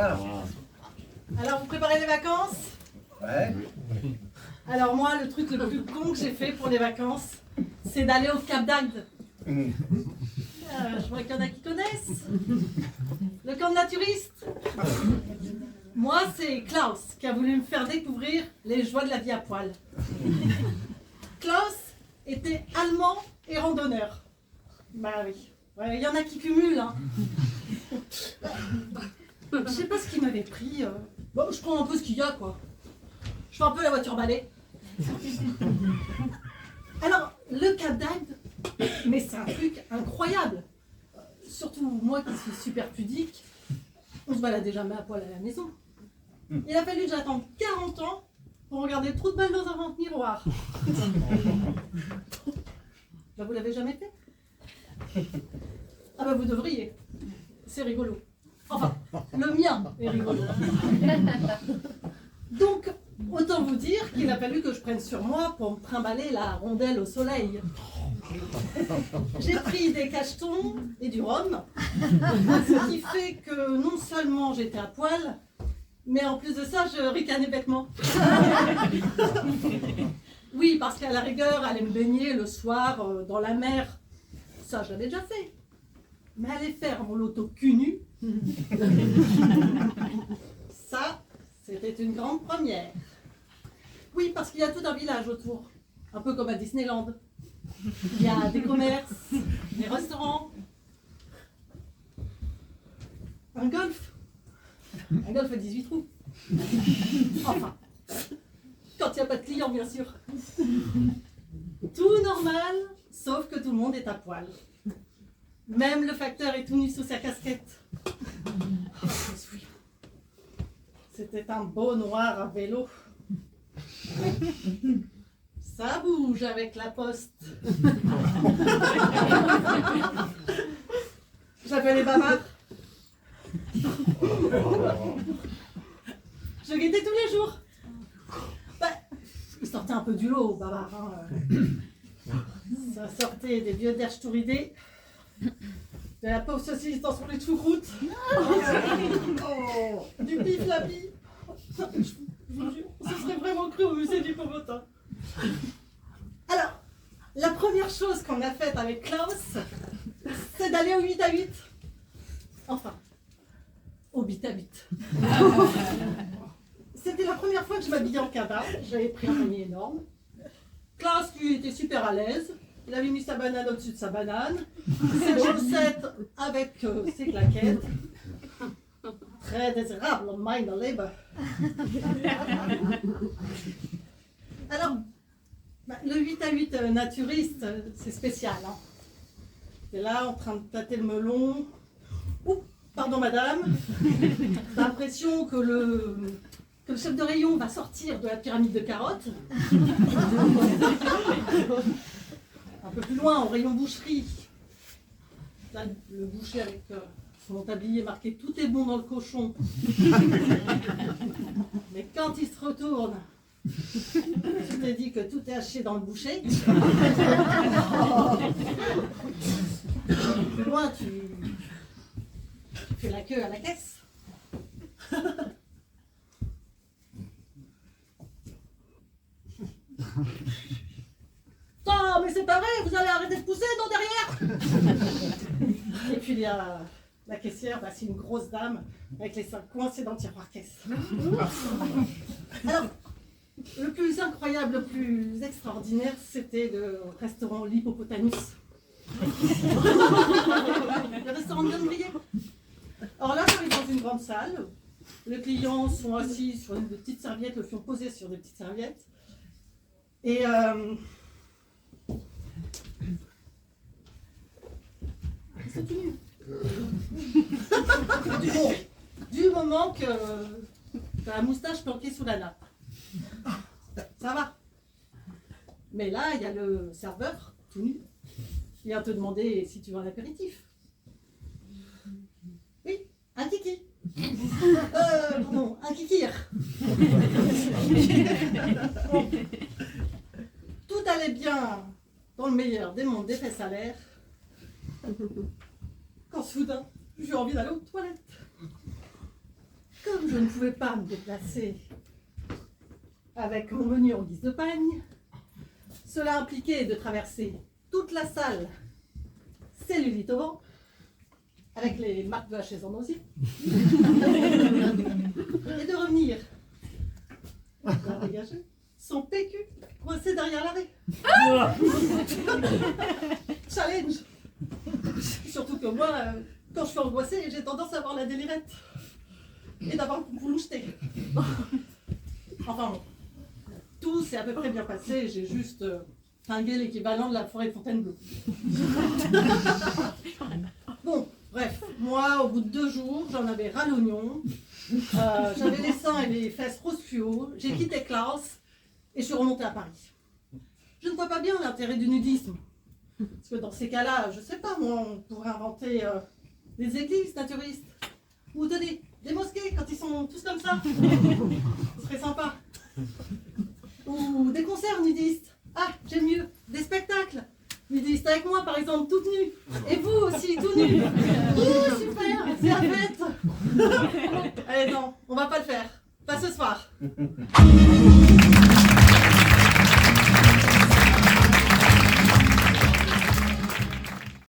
Voilà. Alors, vous préparez les vacances? Ouais. Alors moi, le truc le plus con que j'ai fait pour les vacances, c'est d'aller au Cap d'Agde. Je vois qu'il y en a qui connaissent. Le camp de naturistes. Moi, c'est Klaus qui a voulu me faire découvrir les joies de la vie à poil. Klaus était allemand et randonneur. Bah oui. Ouais, il y en a qui cumulent. Hein. Je sais pas ce qui m'avait pris. Bon, je prends un peu ce qu'il y a, quoi. Je fais un peu la voiture balai. Alors, le Cap d'Agde, mais c'est un truc incroyable. Surtout moi qui suis super pudique, on se baladait jamais à poil à la maison. Il a fallu que j'attende 40 ans pour regarder le trou de balle dans un ventre miroir. Bah, vous l'avez jamais fait? Ah bah vous devriez. C'est rigolo. Enfin, le mien est rigolo. Donc, autant vous dire qu'il a fallu que je prenne sur moi pour me trimballer la rondelle au soleil. J'ai pris des cachetons et du rhum, ce qui fait que non seulement j'étais à poil, mais en plus de ça, je ricanais bêtement. Oui, parce qu'à la rigueur, aller me baigner le soir dans la mer, ça j'avais déjà fait. Mais aller faire mon loto cul nu, ça, c'était une grande première. Oui, parce qu'il y a tout un village autour, un peu comme à Disneyland. Il y a des commerces, des restaurants, un golf à 18 trous. Enfin, quand il n'y a pas de clients, bien sûr. Tout normal, sauf que tout le monde est à poil. Même le facteur est tout nu sous sa casquette. C'était un beau noir à vélo. Ça bouge avec la poste. J'appelle les bavards. Je guettais tous les jours. Bah, ils sortaient un peu du lot, bavards. Hein. Ça sortait des vieux derches tout ridés, de la pauvre saucisse dans son lait de choucroute, du pif lapi. Je vous jure, ce serait vraiment cru au musée du Popotin. Alors, la première chose qu'on a faite avec Klaus, c'est d'aller au 8 à 8. Enfin, au 8 à 8. C'était la première fois que je m'habillais en cabas. J'avais pris un panier énorme. Klaus, lui, était super à l'aise. Il avait mis sa banane au-dessus de sa banane. Ses chaussettes avec ses claquettes. Très désirable, mind the labor. Alors, le 8 à 8 naturiste, c'est spécial. Hein. C'est là, en train de tâter le melon. Ouh, pardon madame. T'as l'impression que le chef de rayon va sortir de la pyramide de carottes. Un peu plus loin, au rayon boucherie. Là, le boucher avec son tablier marqué « Tout est bon dans le cochon ». Mais quand il se retourne, tu te dis que tout est haché dans le boucher. Plus loin, tu fais la queue à la caisse. Oh, mais c'est pas vrai, vous allez arrêter de pousser, non, derrière. Et puis il y a la caissière, bah, c'est une grosse dame avec les seins coincés dans le tiroir caisse. Alors, le plus incroyable, le plus extraordinaire, c'était le restaurant L'Hippopotamus. Le restaurant de Gruyère. Alors là, j'arrive dans une grande salle. Les clients sont assis sur des petites serviettes, le fion posé sur des petites serviettes. Et c'est tout. Du moment que t'as la moustache planquée sous la nappe. Ça va. Mais là, il y a le serveur, tout nu. Il vient te demander si tu veux un apéritif. Oui, un kiki. Pardon, un kikir. Tout allait bien dans le meilleur des mondes des faits salaires. Quand soudain, j'ai envie d'aller aux toilettes. comme je ne pouvais pas me déplacer avec mon menu en guise de pagne, cela impliquait de traverser toute la salle cellulite au vent, avec les marques de la chaise en osier, et de revenir dégager son PQ coincé derrière l'arrêt. Challenge. Surtout que moi, quand je suis angoissée, j'ai tendance à avoir la délirette et d'avoir le coucou loucheté. Enfin bon, tout s'est à peu près bien passé, j'ai juste pingué l'équivalent de la forêt de Fontainebleau. Bon, bref, moi, au bout de 2 jours, j'en avais ras l'oignon. J'avais les seins et les fesses rose fluo, j'ai quitté classe et je suis remontée à Paris. Je ne vois pas bien l'intérêt du nudisme. Parce que dans ces cas-là, je sais pas moi, on pourrait inventer des églises naturistes. Ou tenez, des mosquées quand ils sont tous comme ça. Ce serait sympa. Ou des concerts nudistes. Ah, j'aime mieux, des spectacles nudistes avec moi par exemple, toute nue. Et vous aussi, tout nu. Ouh, super, c'est la fête. Allez non, on va pas le faire. Pas ce soir.